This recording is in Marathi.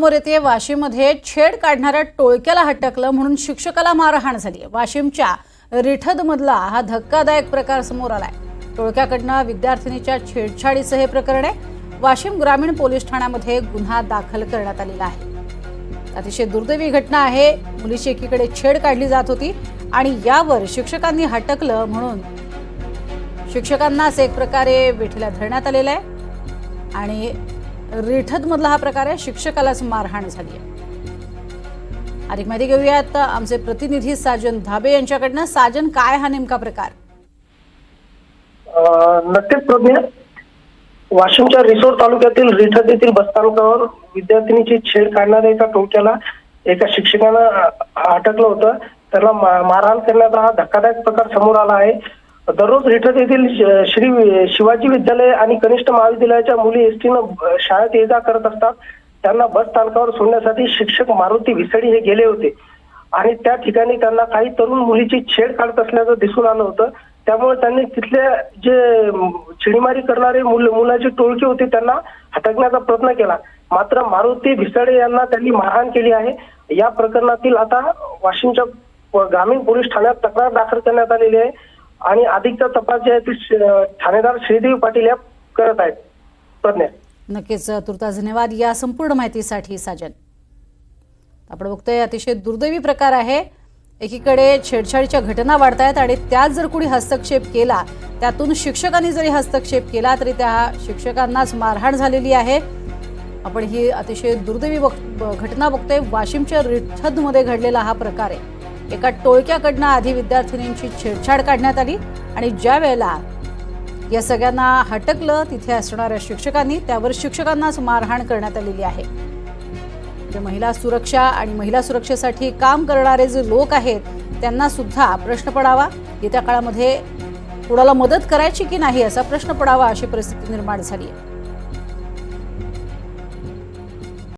समोर येते वाशिममध्ये छेड काढणाऱ्या टोळक्याला हटकलं म्हणून शिक्षकाला मारहाण झाली। वाशिमच्या रिठदमधला हा धक्कादायक प्रकार समोर आलाय। टोळक्याकडनं विद्यार्थिनीच्या छेडछाडीचं हे प्रकरण आहे। वाशिम ग्रामीण पोलीस ठाण्यामध्ये गुन्हा दाखल करण्यात आलेला आहे। अतिशय दुर्दैवी घटना आहे। मुलीची एकीकडे छेड काढली जात होती आणि यावर शिक्षकांनी हटकलं म्हणून शिक्षकांनाच एक प्रकारे वेठीला धरण्यात आलेला आहे आणि रिठदमधला हा प्रकार आहे। शिक्षकालाच मारहाण झाली आहे। अधिक माहिती घेऊयात आमचे प्रतिनिधी साजन धाबे यांच्याकडनं। साजन, काय हा नेमका प्रकार? नक्कीच प्रज्ञा, वाशिमच्या रिसोड तालुक्यातील रिठद येथील बसस्थानकावर विद्यार्थिनीची छेड काढणाऱ्या एका टोळक्याला एका शिक्षकानं अटकलं होतं। त्याला मारहाण करण्याचा हा धक्कादायक प्रकार समोर आला आहे। दररोज रिठद येथील श्री शिवाजी विद्यालय आणि कनिष्ठ महाविद्यालयाच्या मुली एसटीनं शाळेत ये जा करत असतात। त्यांना बस स्थानकावर सोडण्यासाठी शिक्षक मारुती विसडी हे गेले होते आणि त्या ठिकाणी त्यांना काही तरुण मुलीची छेड काढत असल्याचं दिसून आलं होतं। त्यामुळे त्यांनी तिथले जे छेडीमारी करणारे मुलाची टोळकी होती त्यांना हटकण्याचा प्रयत्न केला, मात्र मारुती भिसाडे यांना त्यांनी मारहाण केली आहे। या प्रकरणातील आता वाशिमच्या ग्रामीण पोलीस ठाण्यात तक्रार दाखल करण्यात आलेली आहे आणि अधिकचा तपास जे आहे ते ठाणेदार श्रीदेवी पाटील या करत आहेत। प्रज्ञा, नक्कीच तुर्तास धन्यवाद या संपूर्ण माहितीसाठी साजन। आपण बघतोय अतिशय दुर्दैवी प्रकार आहे। एकीकडे छेडछाडीच्या घटना वाढत आहेत आणि त्यात जर कोणी हस्तक्षेप केला, त्यातून शिक्षकांनी जरी हस्तक्षेप केला तरी त्या शिक्षकांनाच मारहाण झालेली आहे। आपण ही अतिशय दुर्दैवी घटना बघतोय। वाशिमच्या रिठदमध्ये घडलेला हा प्रकार आहे। एका टोळक्याकडनं आधी विद्यार्थिनींची छेडछाड काढण्यात आली आणि ज्या वेळेला या सगळ्यांना हटकलं तिथे असणाऱ्या शिक्षकांनी, त्यावर शिक्षकांनाच मारहाण करण्यात आलेली आहे। महिला सुरक्षा आणि महिला सुरक्षेसाठी काम करणारे जे लोक आहेत त्यांना सुद्धा प्रश्न पडावा, येत्या काळामध्ये कोणाला मदत करायची की नाही असा प्रश्न पडावा अशी परिस्थिती निर्माण झाली आहे।